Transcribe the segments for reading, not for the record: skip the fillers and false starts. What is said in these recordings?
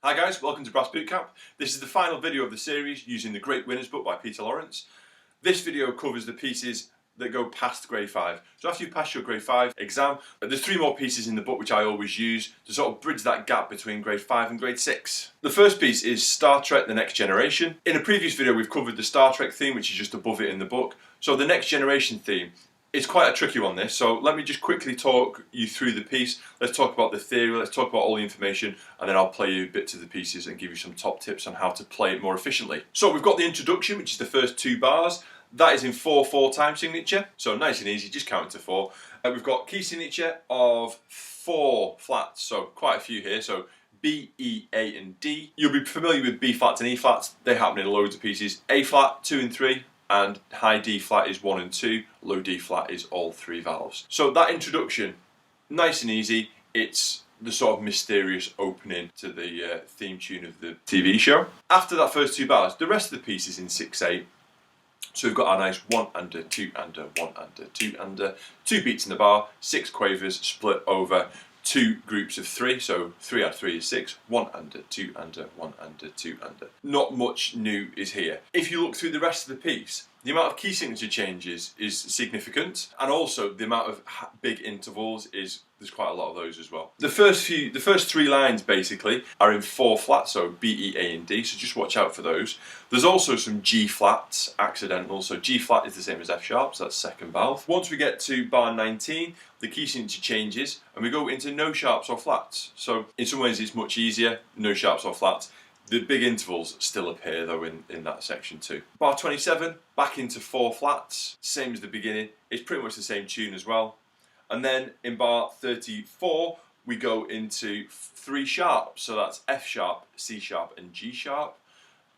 Hi guys, welcome to Brass Bootcamp. This is the final video of the series using the Great Winners book by Peter Lawrence. This video covers the pieces that go past grade 5. So after you've passed your grade 5 exam, there's 3 more pieces in the book which I always use to sort of bridge that gap between grade 5 and grade 6. The first piece is Star Trek: The Next Generation. In a previous video we've covered the Star Trek theme, which is just above it in the book. So the Next Generation theme is quite a tricky one, this, so let me just quickly talk you through the piece. Let's talk about the theory, let's talk about all the information, and then I'll play you bits of the pieces and give you some top tips on how to play it more efficiently. So we've got the introduction, which is the first 2 bars. That is in 4/4 time signature, so nice and easy, just count to 4. We've got key signature of 4 flats, so quite a few here. So B, E, A and D. You'll be familiar with B flats and E flats, they happen in loads of pieces. A flat, 2 and 3. And high D flat is 1 and 2, low D flat is all 3 valves. So that introduction, nice and easy. It's the sort of mysterious opening to the theme tune of the TV show. After that first 2 bars, the rest of the piece is in 6/8. So we've got our nice 1 under, 2 under, 1 under, 2 under, 2 beats in the bar, 6 quavers split over 2 groups of 3, so 3 out of 3 is 6, 1 under, 2 under, 1 under, 2 under. Not much new is here. If you look through the rest of the piece, the amount of key signature changes is significant, and also the amount of big intervals there's quite a lot of those as well. The first 3 lines basically are in 4 flats, so B, E, A and D, so just watch out for those. There's also some G flats, accidental, so G flat is the same as F sharp, so that's second valve. Once we get to bar 19, the key signature changes and we go into no sharps or flats. So in some ways it's much easier, no sharps or flats. The big intervals still appear though in that section too. Bar 27, back into 4 flats, same as the beginning, it's pretty much the same tune as well. And then in bar 34, we go into 3 sharps, so that's F sharp, C sharp and G sharp.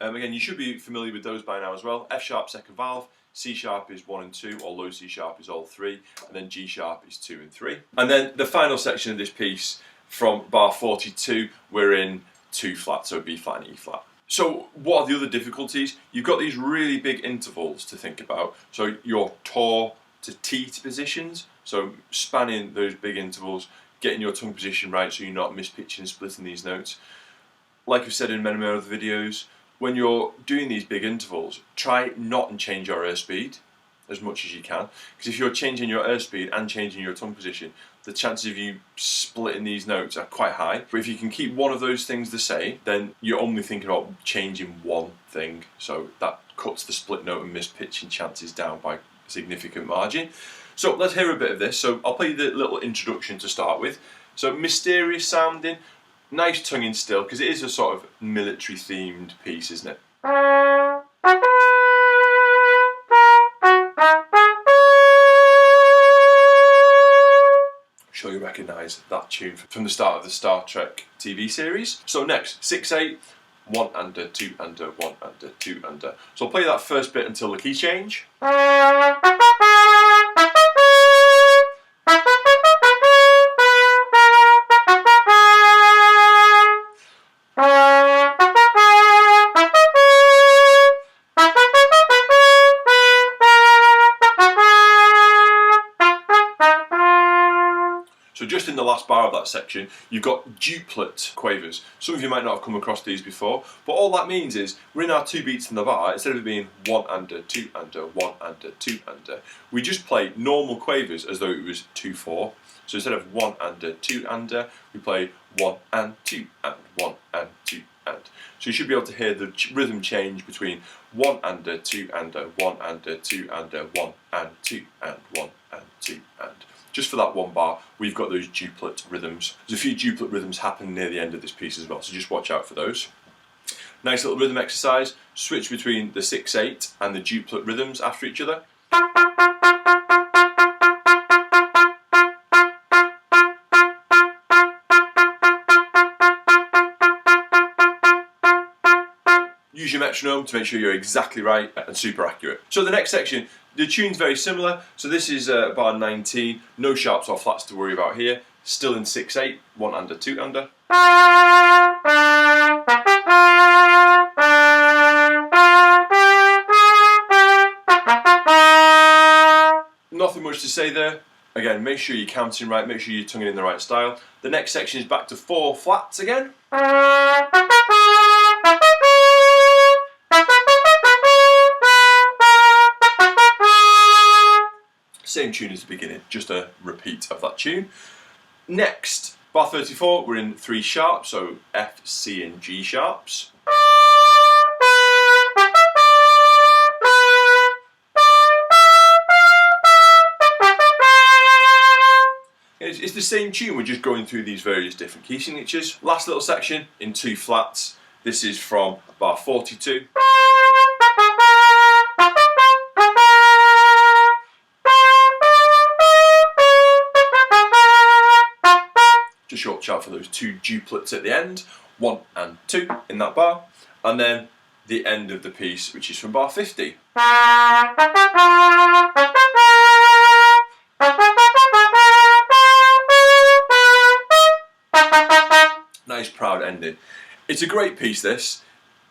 Again, you should be familiar with those by now as well. F sharp, second valve, C sharp is 1 and 2, or low C sharp is all 3, and then G sharp is 2 and 3. And then the final section of this piece, from bar 42, we're in 2 flats, so B flat and E flat. So what are the other difficulties? You've got these really big intervals to think about. So your tor to teat positions, so spanning those big intervals, getting your tongue position right so you're not mispitching and splitting these notes. Like I've said in many other videos, when you're doing these big intervals, try not and change your airspeed as much as you can, because if you're changing your airspeed and changing your tongue position, the chances of you splitting these notes are quite high. But if you can keep one of those things the same, then you're only thinking about changing one thing, so that cuts the split note and mispitching chances down by a significant margin. So let's hear a bit of this. So I'll play you the little introduction to start with. So mysterious sounding, nice tonguing still, because it is a sort of military themed piece, isn't it? Sure you recognise that tune from the start of the Star Trek TV series. So next, 6/8, 1 under, 2 under, 1 under, 2 under. So I'll play that first bit until the key change. So just in the last bar of that section, you've got duplet quavers. Some of you might not have come across these before, but all that means is we're in our 2 beats in the bar. Instead of it being 1 under, 2 under, 1 under, 2 under, we just play normal quavers as though it was 2/4. So instead of 1 under, 2 under, we play 1 and 2 and 1 and 2 and. So you should be able to hear the rhythm change between 1 under, 2 under, 1 under, 2 under, 1 and 2 and 1 and 2 and. Just for that 1 bar, we've got those duplet rhythms. There's a few duplet rhythms happen near the end of this piece as well, so just watch out for those. Nice little rhythm exercise. Switch between the 6/8 and the duplet rhythms after each other. Use your metronome to make sure you're exactly right and super accurate. So the next section, the tune's very similar. So this is bar 19, no sharps or flats to worry about here. Still in 6/8, 1 under, 2 under. Nothing much to say there. Again, make sure you're counting right, make sure you're tonguing in the right style. The next section is back to 4 flats again. Same tune as the beginning, just a repeat of that tune. Next, bar 34, we're in 3 sharps, so F, C and G sharps. It's the same tune, we're just going through these various different key signatures. Last little section in 2 flats. This is from bar 42. Just watch out for those 2 duplets at the end, 1 and 2 in that bar, and then the end of the piece, which is from bar 50. Nice proud ending. It's a great piece, this.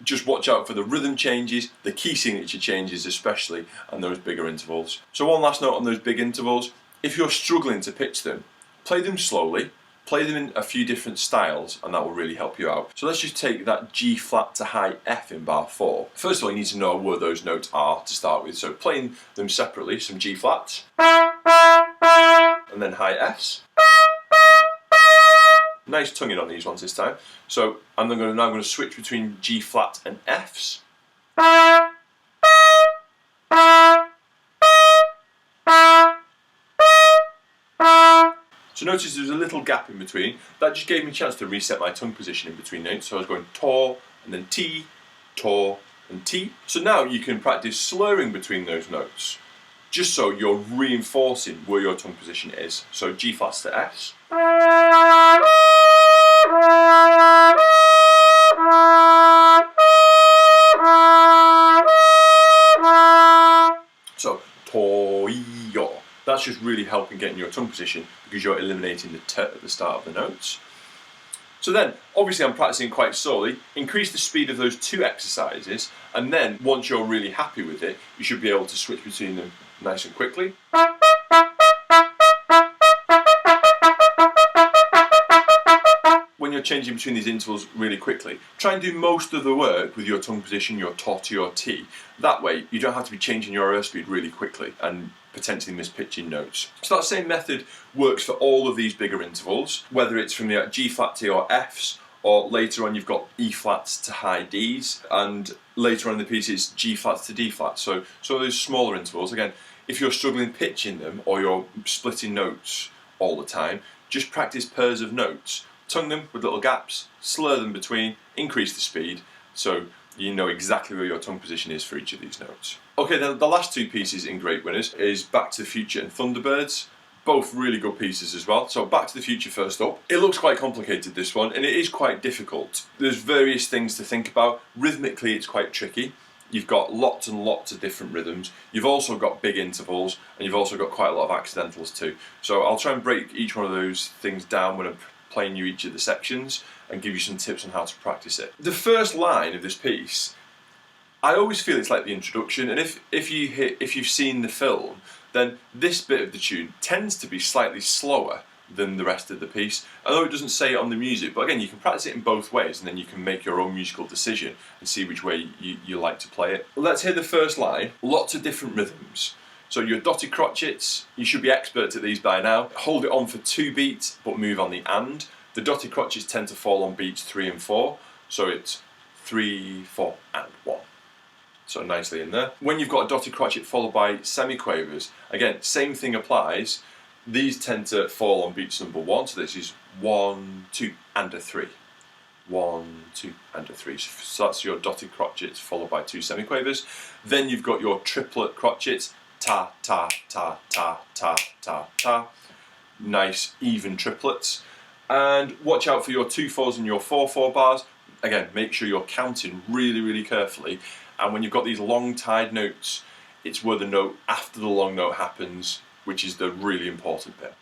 Just watch out for the rhythm changes, the key signature changes especially, and those bigger intervals. So one last note on those big intervals. If you're struggling to pitch them, play them slowly, play them in a few different styles, and that will really help you out. So let's just take that G flat to high F in bar 4. First of all, you need to know where those notes are to start with. So playing them separately, some G flats, and then high Fs. Nice tonguing on these ones this time. So I'm now going to switch between G flat and Fs. So notice there's a little gap in between. That just gave me a chance to reset my tongue position in between notes. So I was going tor and then T, tor and T. So now you can practice slurring between those notes, just so you're reinforcing where your tongue position is. So G flats to S. So toyo. That's just really helping getting your tongue position because you're eliminating the t at the start of the notes. So then, obviously I'm practicing quite slowly, increase the speed of those 2 exercises, and then once you're really happy with it, you should be able to switch between them nice and quickly. When you're changing between these intervals really quickly, try and do most of the work with your tongue position, your to to your t. That way, you don't have to be changing your airspeed really quickly and potentially mispitching notes. So that same method works for all of these bigger intervals, whether it's from the G flat to your Fs, or later on you've got E flats to high Ds, and later on in the piece it's G flats to D flats. So those smaller intervals, again, if you're struggling pitching them or you're splitting notes all the time, just practice pairs of notes. Tongue them with little gaps, slur them between, increase the speed, so you know exactly where your tongue position is for each of these notes. Okay, then the last 2 pieces in Great Winners is Back to the Future and Thunderbirds. Both really good pieces as well. So Back to the Future first up. It looks quite complicated, this one, and it is quite difficult. There's various things to think about. Rhythmically, it's quite tricky. You've got lots and lots of different rhythms. You've also got big intervals, and you've also got quite a lot of accidentals too. So I'll try and break each one of those things down when I'm playing you each of the sections and give you some tips on how to practice it. The first line of this piece, I always feel it's like the introduction, and if you've seen the film, then this bit of the tune tends to be slightly slower than the rest of the piece, although it doesn't say it on the music. But again, you can practice it in both ways, and then you can make your own musical decision and see which way you like to play it. Let's hear the first line. Lots of different rhythms. So your dotted crotchets, you should be experts at these by now. Hold it on for 2 beats, but move on the and. The dotted crotchets tend to fall on beats 3 and 4, so it's 3, 4, and 1. So nicely in there. When you've got a dotted crotchet followed by semiquavers, again, same thing applies. These tend to fall on beats number 1, so this is 1, 2, and a 3. 1, 2, and a 3. So that's your dotted crotchets followed by 2 semiquavers. Then you've got your triplet crotchets. Ta, ta, ta, ta, ta, ta, ta. Nice even triplets. And watch out for your 2/4s and your 4/4 bars. Again, make sure you're counting really, really carefully. And when you've got these long tied notes, it's where the note after the long note happens, which is the really important bit.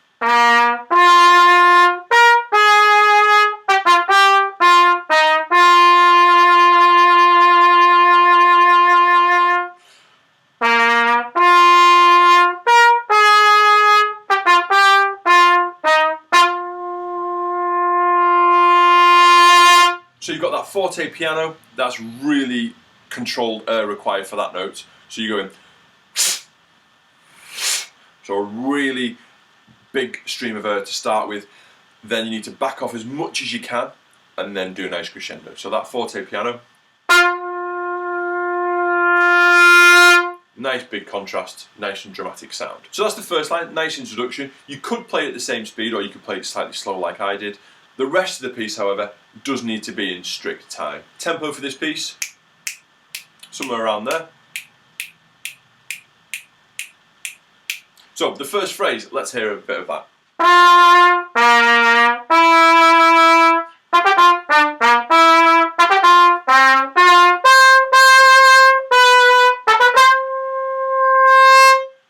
So you've got that forte piano, that's really controlled air required for that note. So you're going, so a really big stream of air to start with. Then you need to back off as much as you can and then do a nice crescendo. So that forte piano, nice big contrast, nice and dramatic sound. So that's the first line, nice introduction. You could play it at the same speed or you could play it slightly slow like I did. The rest of the piece, however, does need to be in strict time. Tempo for this piece, somewhere around there. So the first phrase, let's hear a bit of that.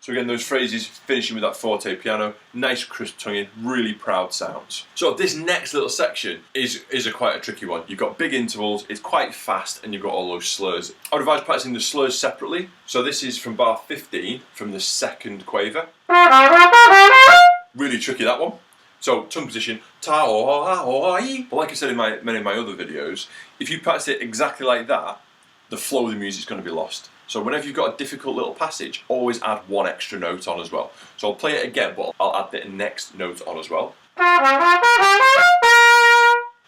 So again, those phrases finishing with that forte piano, nice crisp tonguing, really proud sounds. So this next little section is quite a tricky one. You've got big intervals, it's quite fast, and you've got all those slurs. I would advise practicing the slurs separately. So this is from bar 15, from the second quaver. Really tricky, that one. So tongue position, ta o I. But like I said in many of my other videos, if you practice it exactly like that, the flow of the music is going to be lost. So whenever you've got a difficult little passage, always add one extra note on as well. So I'll play it again, but I'll add the next note on as well.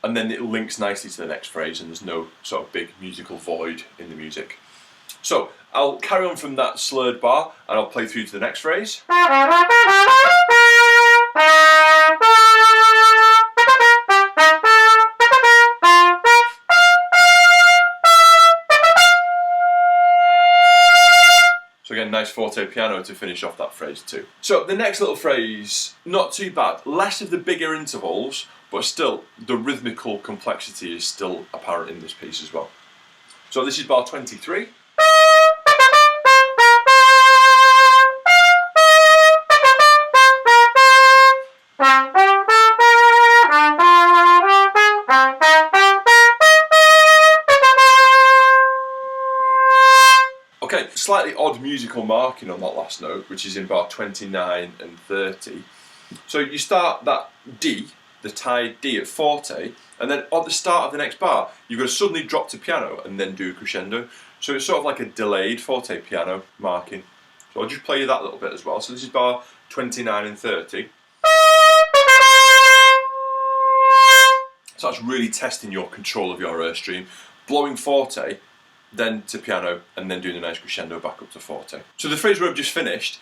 And then it links nicely to the next phrase and there's no sort of big musical void in the music. So I'll carry on from that slurred bar and I'll play through to the next phrase. So again, nice forte piano to finish off that phrase too. So the next little phrase, not too bad. Less of the bigger intervals, but still the rhythmical complexity is still apparent in this piece as well. So this is bar 23. Okay, slightly odd musical marking on that last note, which is in bar 29 and 30. So you start that D, the tied D at forte, and then at the start of the next bar, you've got to suddenly drop to piano and then do a crescendo. So it's sort of like a delayed forte piano marking. So I'll just play you that little bit as well. So this is bar 29 and 30. So that's really testing your control of your air stream. Blowing forte, then to piano, and then doing a nice crescendo back up to forte. So the phrase where I've just finished,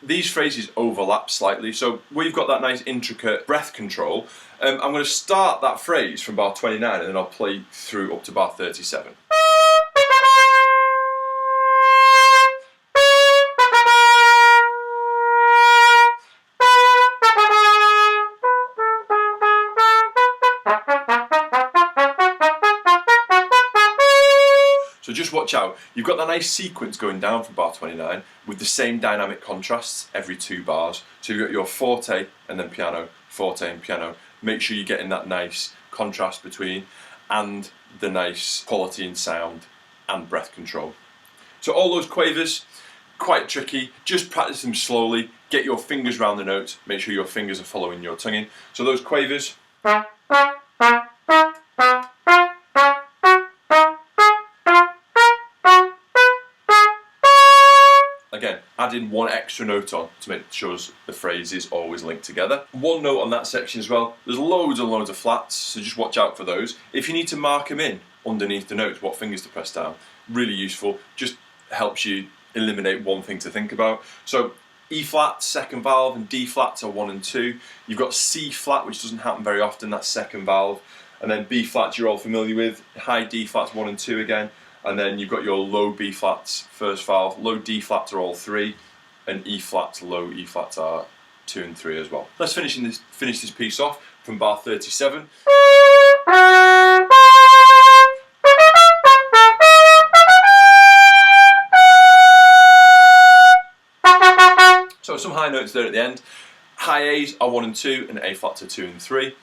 these phrases overlap slightly. So we've got that nice intricate breath control. I'm going to start that phrase from bar 29 and then I'll play through up to bar 37. So just watch out, you've got that nice sequence going down from bar 29 with the same dynamic contrasts every 2 bars. So you've got your forte and then piano, forte and piano. Make sure you're getting that nice contrast between and the nice quality in sound and breath control. So all those quavers, quite tricky, just practice them slowly, get your fingers around the notes, make sure your fingers are following your tonguing. So those quavers. Again, add in one extra note on to make sure the phrases always link together. One note on that section as well. There's loads and loads of flats, so just watch out for those. If you need to mark them in underneath the notes, what fingers to press down, really useful. Just helps you eliminate one thing to think about. So E flat, second valve, and D flats are 1 and 2. You've got C flat, which doesn't happen very often, that's second valve. And then B flats you're all familiar with. High D flats 1 and 2 again. And then you've got your low B flats, first valve, low D flats are all 3, and E flats, low E flats are 2 and 3 as well. Let's finish this piece off from bar 37. So some high notes there at the end. High A's are 1 and 2, and A flats are 2 and 3.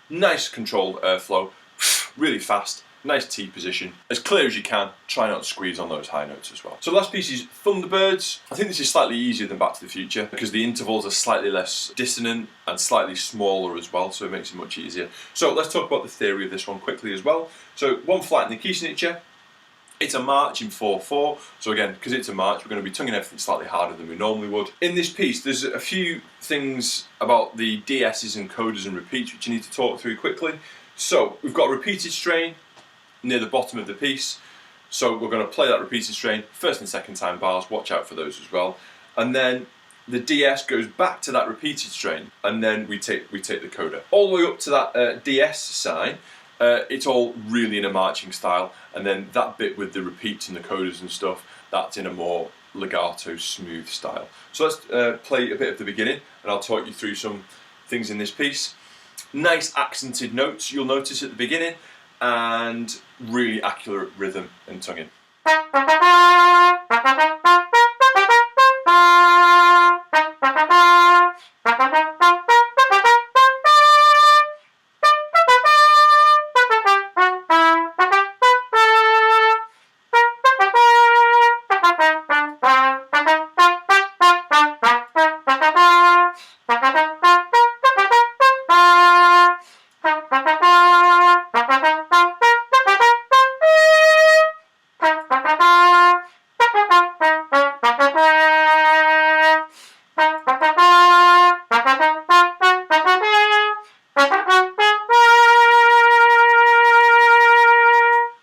Nice controlled airflow, really fast. nice T position, as clear as you can, try not to squeeze on those high notes as well. So the last piece is Thunderbirds. I think this is slightly easier than Back to the Future because the intervals are slightly less dissonant and slightly smaller as well, so it makes it much easier. So let's talk about the theory of this one quickly as well. So one flat in the key signature. It's a march in 4/4, so again, because it's a march, we're going to be tonguing everything slightly harder than we normally would. In this piece, there's a few things about the DS's and codas and repeats which you need to talk through quickly. So we've got a repeated strain near the bottom of the piece, so we're going to play that repeated strain, first and second time bars, watch out for those as well. And then the DS goes back to that repeated strain, and then we take the coda. All the way up to that DS sign, it's all really in a marching style, and then that bit with the repeats and the codas and stuff, that's in a more legato, smooth style. So let's play a bit of the beginning, and I'll talk you through some things in this piece. Nice accented notes, you'll notice at the beginning, and really accurate rhythm and tonguing.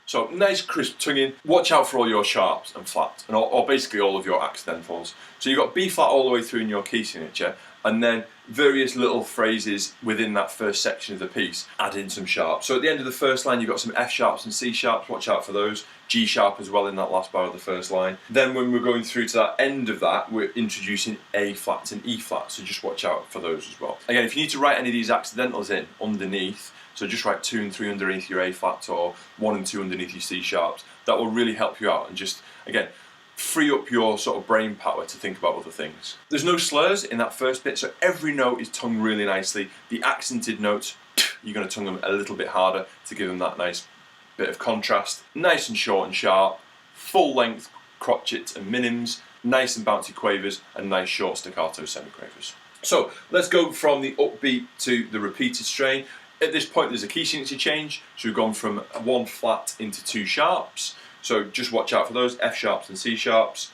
So nice crisp tonguing. Watch out for all your sharps and flats, and or basically all of your accidentals. So you've got B flat all the way through in your key signature, and then various little phrases within that first section of the piece add in some sharps. So at the end of the first line you've got some F sharps and C sharps, watch out for those. G sharp as well in that last bar of the first line. Then when we're going through to that end of that, we're introducing A flats and E flats, so just watch out for those as well. Again, if you need to write any of these accidentals in underneath, so just write 2 and 3 underneath your A flats or 1 and 2 underneath your C sharps. That will really help you out and just, again, free up your sort of brain power to think about other things. There's no slurs in that first bit, so every note is tongued really nicely. The accented notes, you're going to tongue them a little bit harder to give them that nice bit of contrast. Nice and short and sharp, full length crotchets and minims, nice and bouncy quavers, and nice short staccato semiquavers. So let's go from the upbeat to the repeated strain. At this point there's a key signature change, so we've gone from 1 flat into 2 sharps, so just watch out for those, F sharps and C sharps.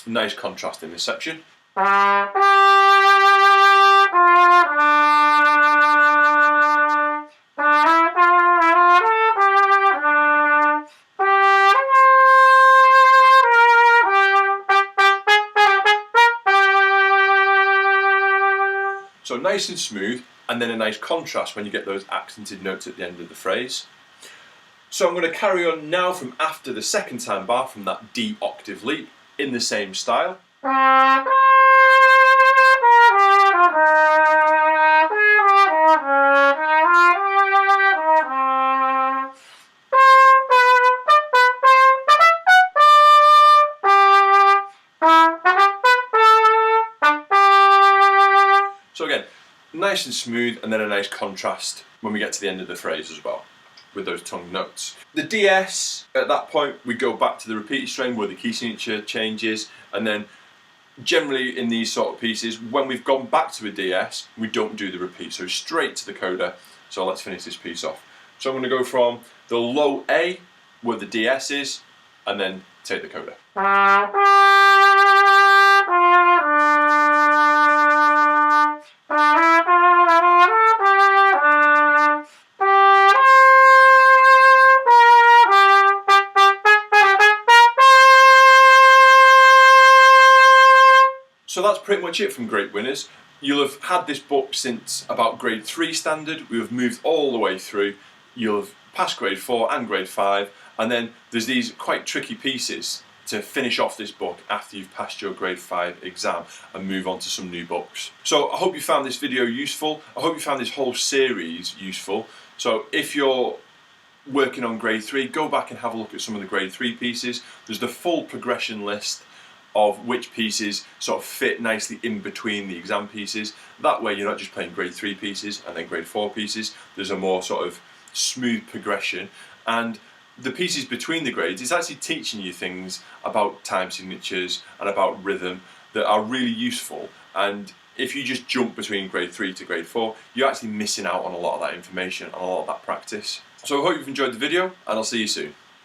Nice contrast in this section. So nice and smooth, and then a nice contrast when you get those accented notes at the end of the phrase. So I'm going to carry on now from after the second time bar, from that D octave leap, in the same style. So again, nice and smooth, and then a nice contrast when we get to the end of the phrase as well, with those tongue notes. The DS, at that point, we go back to the repeated strain where the key signature changes, and then generally in these sort of pieces, when we've gone back to a DS, we don't do the repeat, so straight to the coda. So let's finish this piece off. So I'm going to go from the low A, where the DS is, and then take the coda. So that's pretty much it from Great Winners. You'll have had this book since about grade 3 standard. We have moved all the way through. You'll have passed grade 4 and grade 5, and then there's these quite tricky pieces to finish off this book after you've passed your grade 5 exam and move on to some new books. So I hope you found this video useful. I hope you found this whole series useful. So if you're working on grade 3, go back and have a look at some of the grade 3 pieces. There's the full progression list of which pieces sort of fit nicely in between the exam pieces. That way you're not just playing grade 3 pieces and then grade 4 pieces. There's a more sort of smooth progression, and the pieces between the grades, it's actually teaching you things about time signatures and about rhythm that are really useful. And if you just jump between grade 3 to grade 4, you're actually missing out on a lot of that information and a lot of that practice. So I hope you've enjoyed the video, and I'll see you soon.